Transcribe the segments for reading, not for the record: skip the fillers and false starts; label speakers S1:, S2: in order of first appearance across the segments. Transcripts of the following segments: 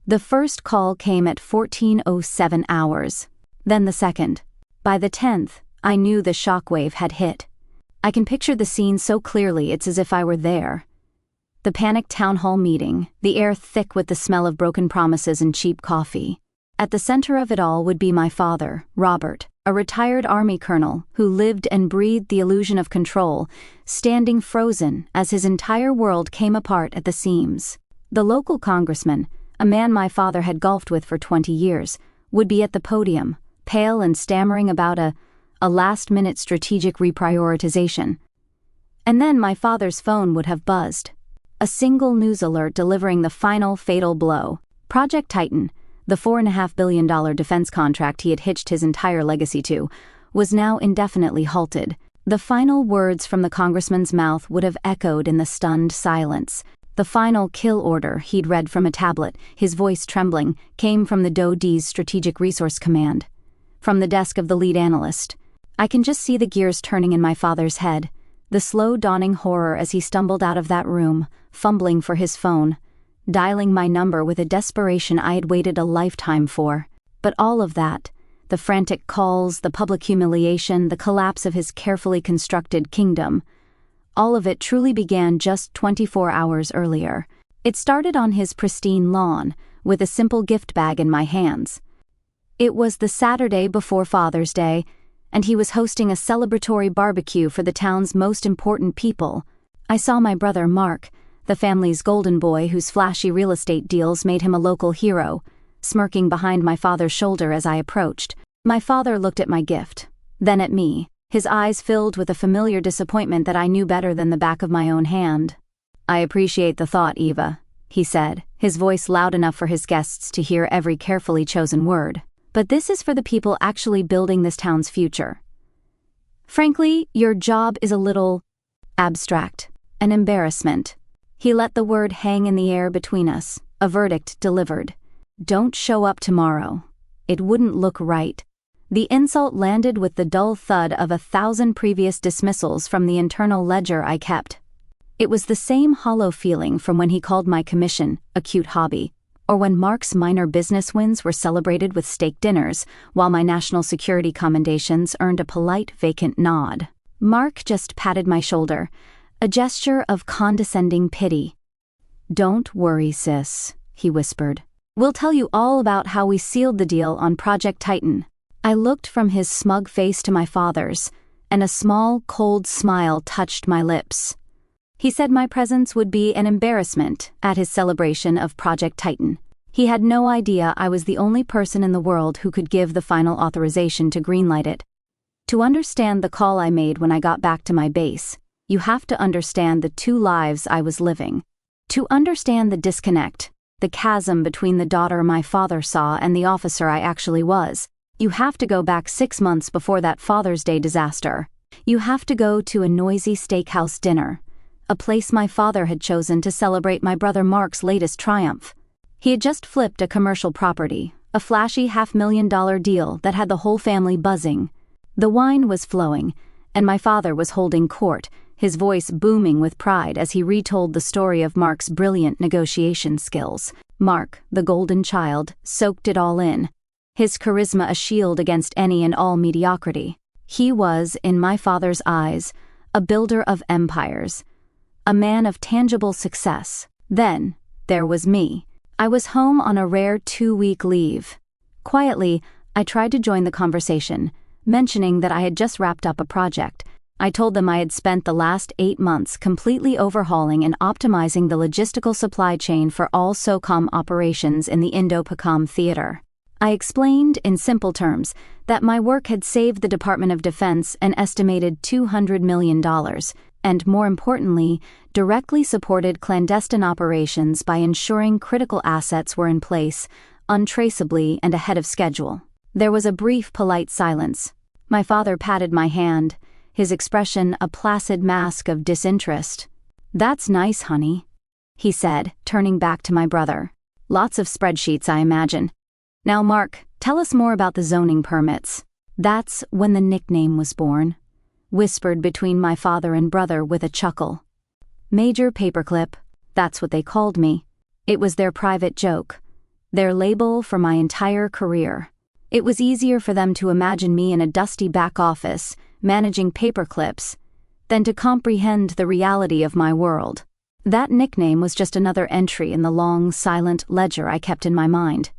S1: The first call came at 14:07 hours. Then the second. By the 10th, I knew the shockwave had hit. I can picture the scene so clearly it's as if I were there. The panicked town hall meeting, the air thick with the smell of broken promises and cheap coffee. At the center of it all would be my father, Robert, a retired Army colonel who lived and breathed the illusion of control, standing frozen as his entire world came apart at the seams. The local congressman, a man my father had golfed with for 20 years, would be at the podium, pale and stammering about a last-minute strategic reprioritization. And then my father's phone would have buzzed. A single news alert delivering the final fatal blow. Project Titan, the $4.5 billion defense contract he had hitched his entire legacy to, was now indefinitely halted. The final words from the congressman's mouth would have echoed in the stunned silence. The final kill order he'd read from a tablet, his voice trembling, came from the DoD's Strategic Resource Command. From the desk of the lead analyst. I can just see the gears turning in my father's head, the slow dawning horror as he stumbled out of that room, fumbling for his phone, dialing my number with a desperation I had waited a lifetime for. But all of that, the frantic calls, the public humiliation, the collapse of his carefully constructed kingdom, all of it truly began just 24 hours earlier. It started on his pristine lawn, with a simple gift bag in my hands. It was the Saturday before Father's Day, and he was hosting a celebratory barbecue for the town's most important people. I saw my brother Mark, the family's golden boy whose flashy real estate deals made him a local hero, smirking behind my father's shoulder as I approached. My father looked at my gift, then at me, his eyes filled with a familiar disappointment that I knew better than the back of my own hand. "I appreciate the thought, Eva," he said, his voice loud enough for his guests to hear every carefully chosen word. "But this is for the people actually building this town's future. Frankly, your job is a little abstract, an embarrassment." He let the word hang in the air between us, a verdict delivered. "Don't show up tomorrow. It wouldn't look right." The insult landed with the dull thud of 1,000 previous dismissals from the internal ledger I kept. It was the same hollow feeling from when he called my commission a cute hobby, or when Mark's minor business wins were celebrated with steak dinners, while my national security commendations earned a polite, vacant nod. Mark just patted my shoulder, a gesture of condescending pity. "Don't worry, sis," he whispered. "We'll tell you all about how we sealed the deal on Project Titan." I looked from his smug face to my father's, and a small, cold smile touched my lips. He said my presence would be an embarrassment at his celebration of Project Titan. He had no idea I was the only person in the world who could give the final authorization to greenlight it. To understand the call I made when I got back to my base, you have to understand the two lives I was living. To understand the disconnect, the chasm between the daughter my father saw and the officer I actually was, you have to go back 6 months before that Father's Day disaster. You have to go to a noisy steakhouse dinner, a place my father had chosen to celebrate my brother Mark's latest triumph. He had just flipped a commercial property, a flashy $500,000 deal that had the whole family buzzing. The wine was flowing, and my father was holding court, his voice booming with pride as he retold the story of Mark's brilliant negotiation skills. Mark, the golden child, soaked it all in, his charisma a shield against any and all mediocrity. He was, in my father's eyes, a builder of empires, a man of tangible success. Then, there was me. I was home on a rare 2-week leave. Quietly, I tried to join the conversation, mentioning that I had just wrapped up a project. I told them I had spent the last 8 months completely overhauling and optimizing the logistical supply chain for all SOCOM operations in the Indo-PACOM theater. I explained, in simple terms, that my work had saved the Department of Defense an estimated $200 million, and more importantly, directly supported clandestine operations by ensuring critical assets were in place, untraceably and ahead of schedule. There was a brief, polite silence. My father patted my hand, his expression a placid mask of disinterest. "That's nice, honey," he said, turning back to my brother. "Lots of spreadsheets, I imagine. Now, Mark, tell us more about the zoning permits." "That's when the nickname was born," whispered between my father and brother with a chuckle. "Major Paperclip, that's what they called me. It was their private joke. their label for my entire career. It was easier for them to imagine me in a dusty back office, managing paperclips, than to comprehend the reality of my world. That nickname was just another entry in the long, silent ledger I kept in my mind.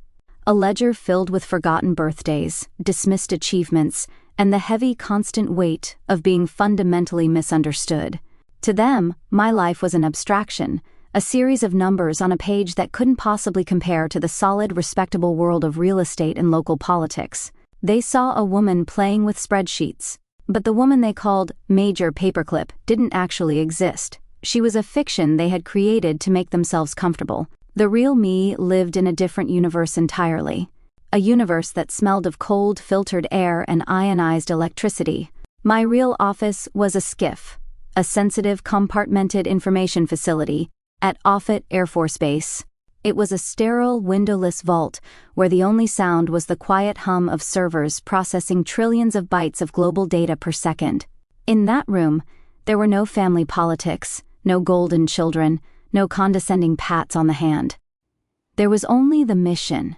S1: A ledger filled with forgotten birthdays, dismissed achievements, and the heavy, constant weight of being fundamentally misunderstood. To them, my life was an abstraction, a series of numbers on a page that couldn't possibly compare to the solid, respectable world of real estate and local politics. They saw a woman playing with spreadsheets, but the woman they called Major Paperclip didn't actually exist. She was a fiction they had created to make themselves comfortable. The real me lived in a different universe entirely. A universe that smelled of cold, filtered air and ionized electricity. My real office was a SCIF, a sensitive, compartmented information facility, at Offutt Air Force Base. It was a sterile, windowless vault where the only sound was the quiet hum of servers processing trillions of bytes of global data per second. In that room, there were no family politics, no golden children, no condescending pats on the hand. There was only the mission.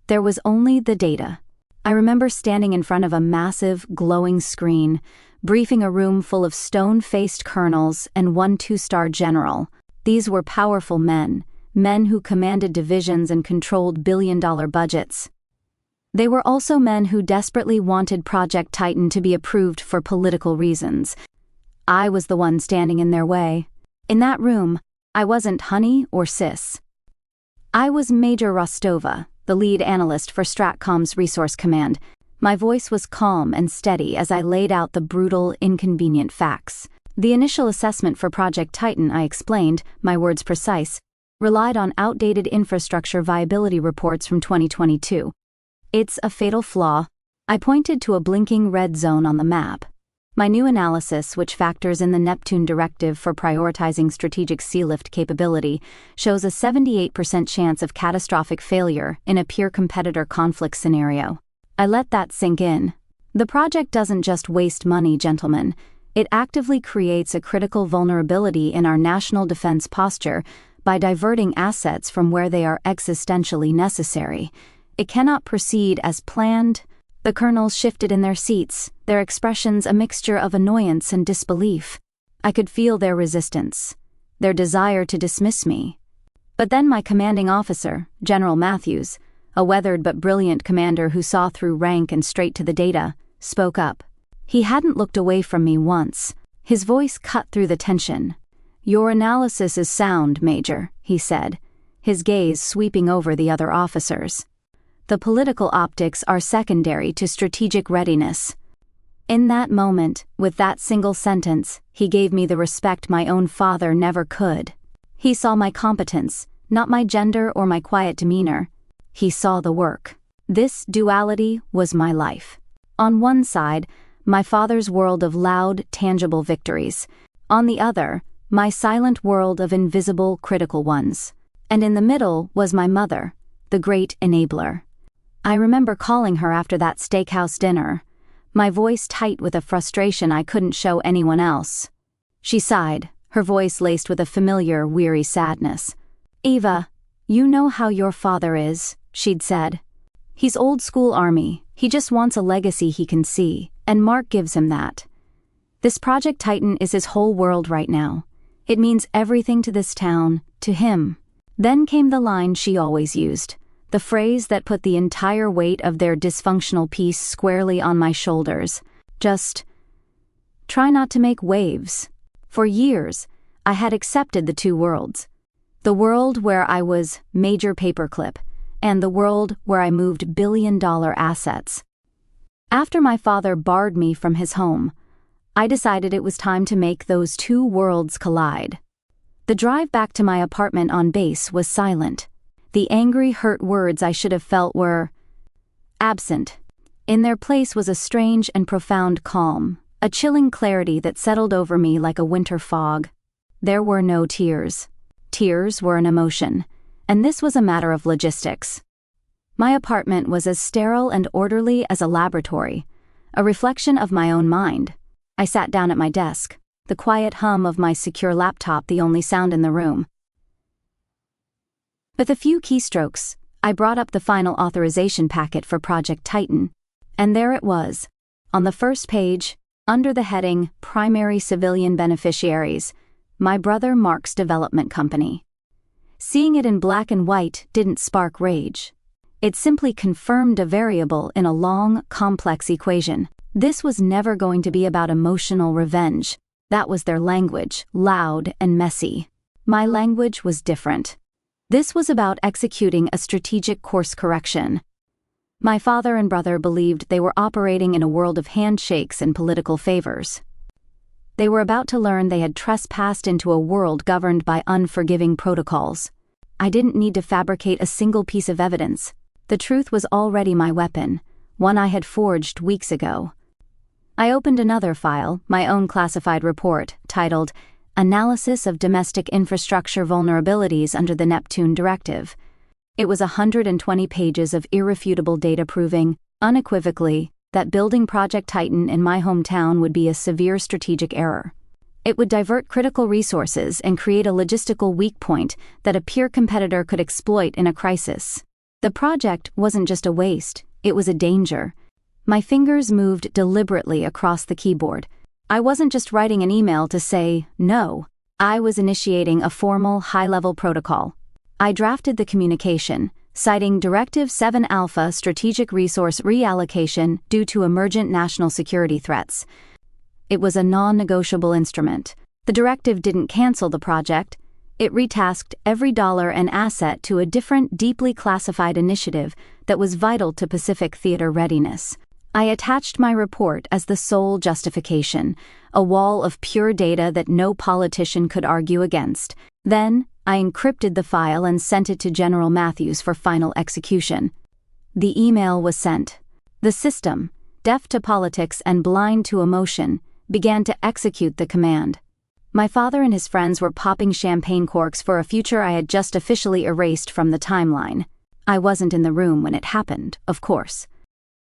S1: There was only the data. I remember standing in front of a massive, glowing screen, briefing a room full of stone-faced colonels and one two-star general. These were powerful men who commanded divisions and controlled billion-dollar budgets. They were also men who desperately wanted Project Titan to be approved for political reasons. I was the one standing in their way. In that room, I wasn't honey or sis. I was Major Rostova, the lead analyst for Stratcom's Resource Command. My voice was calm and steady as I laid out the brutal, inconvenient facts. The initial assessment for Project Titan, I explained, my words precise, relied on outdated infrastructure viability reports from 2022. It's a fatal flaw. I pointed to a blinking red zone on the map. My new analysis, which factors in the Neptune directive for prioritizing strategic sea-lift capability, shows a 78% chance of catastrophic failure in a peer competitor conflict scenario. I let that sink in. The project doesn't just waste money, gentlemen. It actively creates a critical vulnerability in our national defense posture by diverting assets from where they are existentially necessary. It cannot proceed as planned. The colonels shifted in their seats, their expressions a mixture of annoyance and disbelief. I could feel their resistance, their desire to dismiss me. But then my commanding officer, General Matthews, a weathered but brilliant commander who saw through rank and straight to the data, spoke up. He hadn't looked away from me once. His voice cut through the tension. "Your analysis is sound, Major," he said, his gaze sweeping over the other officers. "The political optics are secondary to strategic readiness." In that moment, with that single sentence, he gave me the respect my own father never could. He saw my competence, not my gender or my quiet demeanor. He saw the work. This duality was my life. On one side, my father's world of loud, tangible victories. On the other, my silent world of invisible, critical ones. And in the middle was my mother, the great enabler. I remember calling her after that steakhouse dinner, my voice tight with a frustration I couldn't show anyone else. She sighed, her voice laced with a familiar, weary sadness. "Eva, you know how your father is," she'd said. "He's old-school Army. He just wants a legacy he can see, and Mark gives him that. This Project Titan is his whole world right now. It means everything to this town, to him." Then came the line she always used, the phrase that put the entire weight of their dysfunctional piece squarely on my shoulders. Just try not to make waves. For years, I had accepted the two worlds. The world where I was Major Paperclip, and the world where I moved billion-dollar assets. After my father barred me from his home, I decided it was time to make those two worlds collide. The drive back to my apartment on base was silent. The angry, hurt words I should have felt were absent. In their place was a strange and profound calm, a chilling clarity that settled over me like a winter fog. There were no tears. Tears were an emotion, and this was a matter of logistics. My apartment was as sterile and orderly as a laboratory, a reflection of my own mind. I sat down at my desk, the quiet hum of my secure laptop the only sound in the room. With a few keystrokes, I brought up the final authorization packet for Project Titan, and there it was. On the first page, under the heading Primary Civilian Beneficiaries, my brother Mark's development company. Seeing it in black and white didn't spark rage. It simply confirmed a variable in a long, complex equation. This was never going to be about emotional revenge. That was their language, loud and messy. My language was different. This was about executing a strategic course correction. My father and brother believed they were operating in a world of handshakes and political favors. They were about to learn they had trespassed into a world governed by unforgiving protocols. I didn't need to fabricate a single piece of evidence. The truth was already my weapon, one I had forged weeks ago. I opened another file, my own classified report, titled Analysis of Domestic Infrastructure Vulnerabilities under the Neptune Directive. It was 120 pages of irrefutable data proving, unequivocally, that building Project Titan in my hometown would be a severe strategic error. It would divert critical resources and create a logistical weak point that a peer competitor could exploit in a crisis. The project wasn't just a waste, it was a danger. My fingers moved deliberately across the keyboard. I wasn't just writing an email to say no. I was initiating a formal, high-level protocol. I drafted the communication, citing Directive 7 Alpha strategic resource reallocation due to emergent national security threats. It was a non-negotiable instrument. The directive didn't cancel the project. It retasked every dollar and asset to a different, deeply classified initiative that was vital to Pacific theater readiness. I attached my report as the sole justification, a wall of pure data that no politician could argue against. Then, I encrypted the file and sent it to General Matthews for final execution. The email was sent. The system, deaf to politics and blind to emotion, began to execute the command. My father and his friends were popping champagne corks for a future I had just officially erased from the timeline. I wasn't in the room when it happened, of course.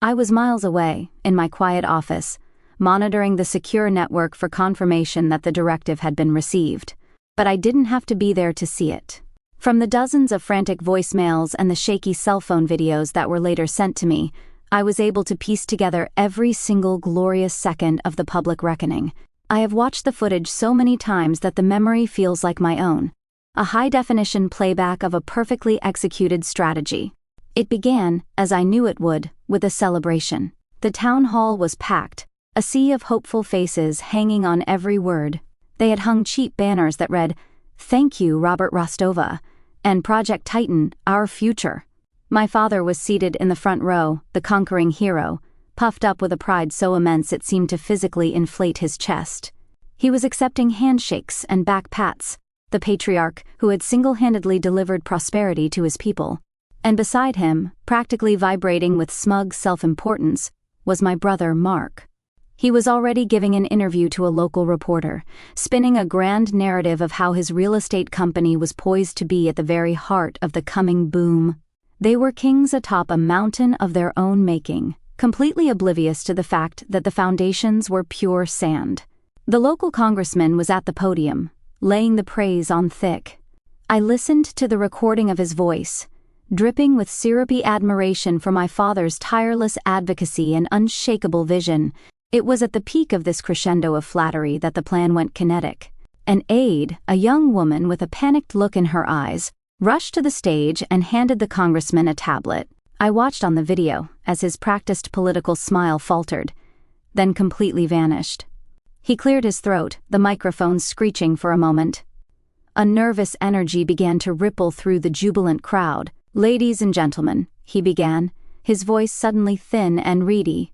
S1: I was miles away, in my quiet office, monitoring the secure network for confirmation that the directive had been received. But I didn't have to be there to see it. From the dozens of frantic voicemails and the shaky cell phone videos that were later sent to me, I was able to piece together every single glorious second of the public reckoning. I have watched the footage so many times that the memory feels like my own. A high-definition playback of a perfectly executed strategy. It began, as I knew it would, with a celebration. The town hall was packed, a sea of hopeful faces hanging on every word. They had hung cheap banners that read, "Thank you, Robert Rostova," and "Project Titan, our future." My father was seated in the front row, the conquering hero, puffed up with a pride so immense it seemed to physically inflate his chest. He was accepting handshakes and back pats, the patriarch who had single-handedly delivered prosperity to his people. And beside him, practically vibrating with smug self-importance, was my brother Mark. He was already giving an interview to a local reporter, spinning a grand narrative of how his real estate company was poised to be at the very heart of the coming boom. They were kings atop a mountain of their own making, completely oblivious to the fact that the foundations were pure sand. The local congressman was at the podium, laying the praise on thick. I listened to the recording of his voice, dripping with syrupy admiration for my father's tireless advocacy and unshakable vision. It was at the peak of this crescendo of flattery that the plan went kinetic. An aide, a young woman with a panicked look in her eyes, rushed to the stage and handed the congressman a tablet. I watched on the video as his practiced political smile faltered, then completely vanished. He cleared his throat, the microphone screeching for a moment. A nervous energy began to ripple through the jubilant crowd. "Ladies and gentlemen," he began, his voice suddenly thin and reedy.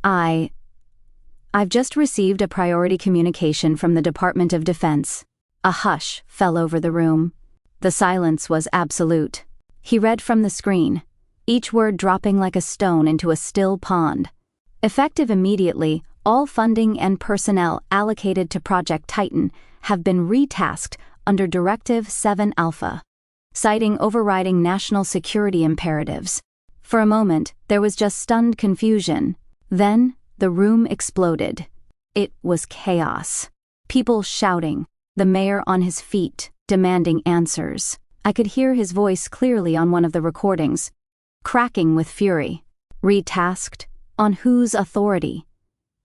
S1: I've just received a priority communication from the Department of Defense." A hush fell over the room. The silence was absolute. He read from the screen, each word dropping like a stone into a still pond. "Effective immediately, all funding and personnel allocated to Project Titan have been retasked under Directive 7 Alpha, citing overriding national security imperatives." For a moment, there was just stunned confusion. Then, the room exploded. It was chaos. People shouting, the mayor on his feet, demanding answers. I could hear his voice clearly on one of the recordings, cracking with fury. Retasked? On whose authority?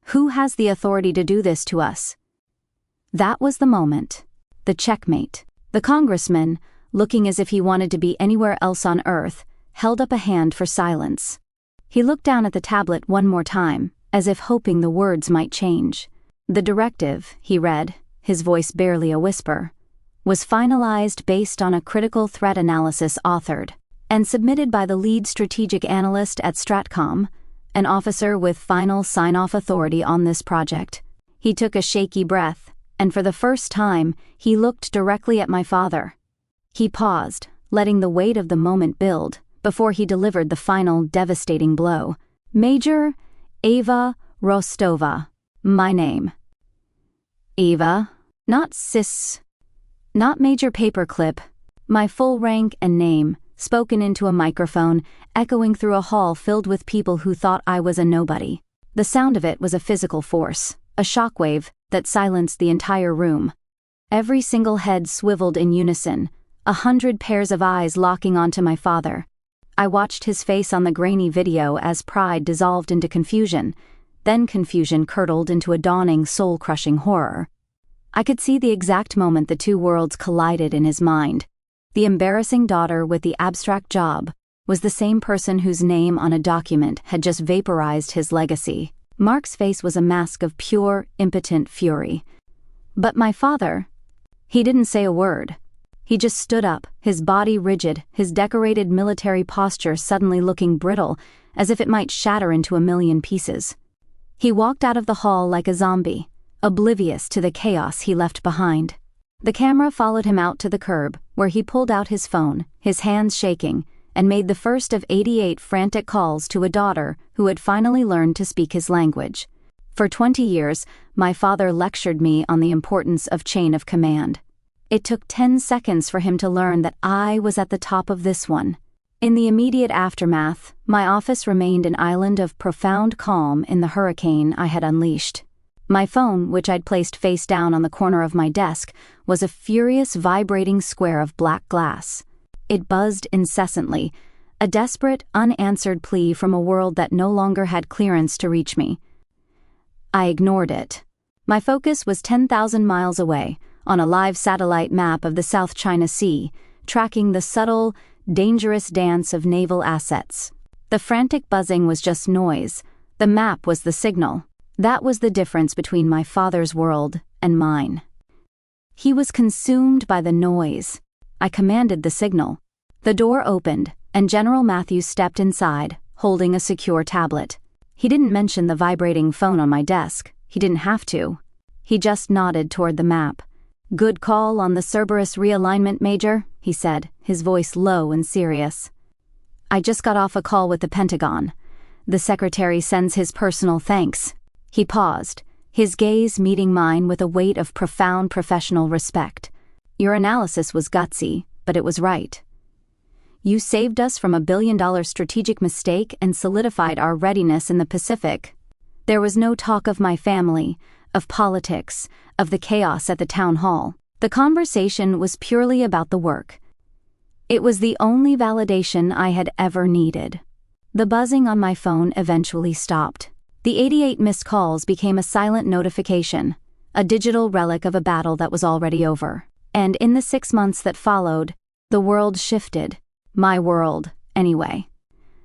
S1: Who has the authority to do this to us? That was the moment. The checkmate. The congressman, looking as if he wanted to be anywhere else on earth, held up a hand for silence. He looked down at the tablet one more time, as if hoping the words might change. The directive, he read, his voice barely a whisper, was finalized based on a critical threat analysis authored and submitted by the lead strategic analyst at Stratcom, an officer with final sign-off authority on this project. He took a shaky breath, and for the first time, he looked directly at my father. He paused, letting the weight of the moment build, before he delivered the final devastating blow. Major Eva Rostova, my name. Eva, not Sis, not Major Paperclip, my full rank and name, spoken into a microphone, echoing through a hall filled with people who thought I was a nobody. The sound of it was a physical force, a shockwave that silenced the entire room. Every single head swiveled in unison, 100 pairs of eyes locking onto my father. I watched his face on the grainy video as pride dissolved into confusion, then confusion curdled into a dawning soul-crushing horror. I could see the exact moment the two worlds collided in his mind. The embarrassing daughter with the abstract job was the same person whose name on a document had just vaporized his legacy. Mark's face was a mask of pure, impotent fury. But my father, he didn't say a word. He just stood up, his body rigid, his decorated military posture suddenly looking brittle, as if it might shatter into a million pieces. He walked out of the hall like a zombie, oblivious to the chaos he left behind. The camera followed him out to the curb, where he pulled out his phone, his hands shaking, and made the first of 88 frantic calls to a daughter who had finally learned to speak his language. For 20 years, my father lectured me on the importance of chain of command. It took 10 seconds for him to learn that I was at the top of this one. In the immediate aftermath, my office remained an island of profound calm in the hurricane I had unleashed. My phone, which I'd placed face down on the corner of my desk, was a furious, vibrating square of black glass. It buzzed incessantly, a desperate, unanswered plea from a world that no longer had clearance to reach me. I ignored it. My focus was 10,000 miles away, on a live satellite map of the South China Sea, tracking the subtle, dangerous dance of naval assets. The frantic buzzing was just noise. The map was the signal. That was the difference between my father's world and mine. He was consumed by the noise. I commanded the signal. The door opened, and General Matthews stepped inside, holding a secure tablet. He didn't mention the vibrating phone on my desk. He didn't have to. He just nodded toward the map. "Good call on the Cerberus realignment, Major," he said, his voice low and serious. "I just got off a call with the Pentagon. The Secretary sends his personal thanks." He paused, his gaze meeting mine with a weight of profound professional respect. "Your analysis was gutsy, but it was right. You saved us from a billion-dollar strategic mistake and solidified our readiness in the Pacific. There was no talk of my family, of politics, of the chaos at the town hall. The conversation was purely about the work. It was the only validation I had ever needed." The buzzing on my phone eventually stopped. The 88 missed calls became a silent notification, a digital relic of a battle that was already over. And in the 6 months that followed, the world shifted. My world, anyway.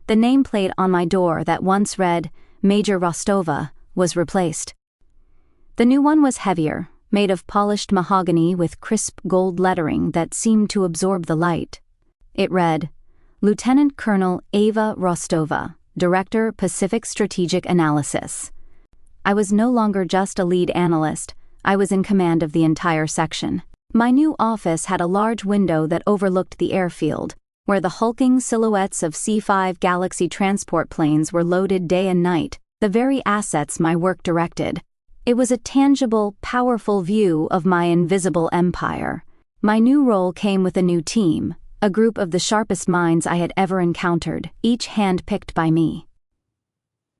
S1: The nameplate on my door that once read, Major Rostova, was replaced. The new one was heavier, made of polished mahogany with crisp gold lettering that seemed to absorb the light. It read, Lieutenant Colonel Eva Rostova, Director, Pacific Strategic Analysis. I was no longer just a lead analyst, I was in command of the entire section. My new office had a large window that overlooked the airfield, where the hulking silhouettes of C-5 Galaxy transport planes were loaded day and night, the very assets my work directed. It was a tangible, powerful view of my invisible empire. My new role came with a new team, a group of the sharpest minds I had ever encountered, each hand-picked by me.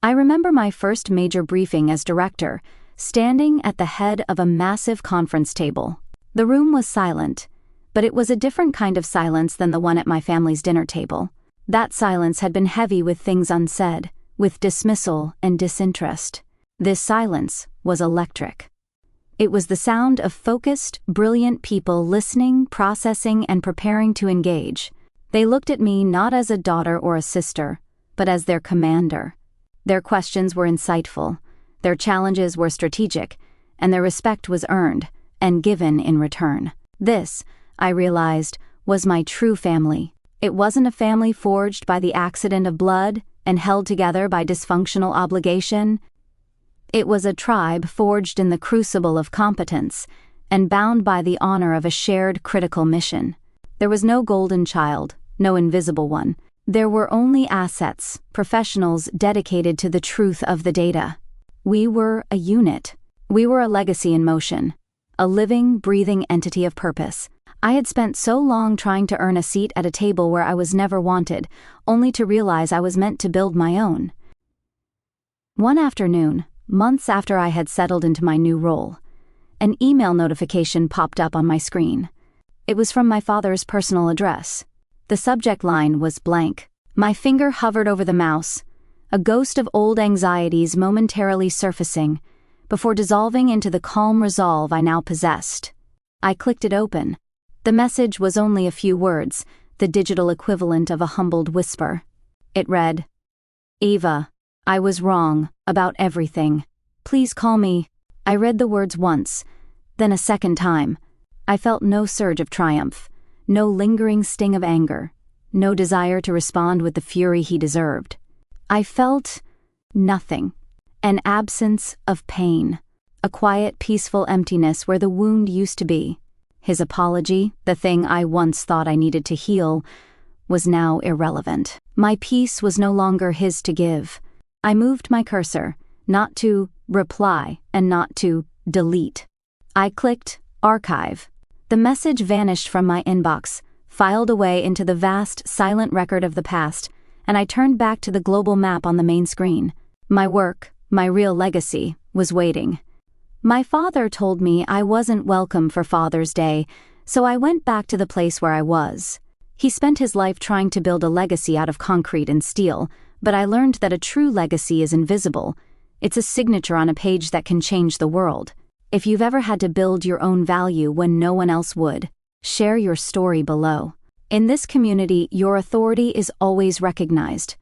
S1: I remember my first major briefing as director, standing at the head of a massive conference table. The room was silent, But it was a different kind of silence than the one at my family's dinner table. That silence had been heavy with things unsaid, with dismissal and disinterest. This silence was electric. It was the sound of focused, brilliant people listening, processing, and preparing to engage. They looked at me not as a daughter or a sister, but as their commander. Their questions were insightful, their challenges were strategic, and their respect was earned and given in return. This, I realized, was my true family. It wasn't a family forged by the accident of blood and held together by dysfunctional obligation. It was a tribe forged in the crucible of competence and bound by the honor of a shared critical mission. There was no golden child, no invisible one. There were only assets, professionals dedicated to the truth of the data. We were a unit. We were a legacy in motion, a living, breathing entity of purpose. I had spent so long trying to earn a seat at a table where I was never wanted, only to realize I was meant to build my own. One afternoon, months after I had settled into my new role, an email notification popped up on my screen. It was from my father's personal address. The subject line was blank. My finger hovered over the mouse, a ghost of old anxieties momentarily surfacing, before dissolving into the calm resolve I now possessed. I clicked it open. The message was only a few words, the digital equivalent of a humbled whisper. It read, "Eva, I was wrong about everything. Please call me." I read the words once, then a second time. I felt no surge of triumph, no lingering sting of anger, no desire to respond with the fury he deserved. I felt nothing, an absence of pain, a quiet, peaceful emptiness where the wound used to be. His apology, the thing I once thought I needed to heal, was now irrelevant. My peace was no longer his to give. I moved my cursor, not to reply and not to delete. I clicked archive. The message vanished from my inbox, filed away into the vast, silent record of the past, and I turned back to the global map on the main screen. My work, my real legacy, was waiting. My father told me I wasn't welcome for Father's Day, so I went back to the place where I was. He spent his life trying to build a legacy out of concrete and steel, but I learned that a true legacy is invisible. It's a signature on a page that can change the world. If you've ever had to build your own value when no one else would, share your story below. In this community, your authority is always recognized.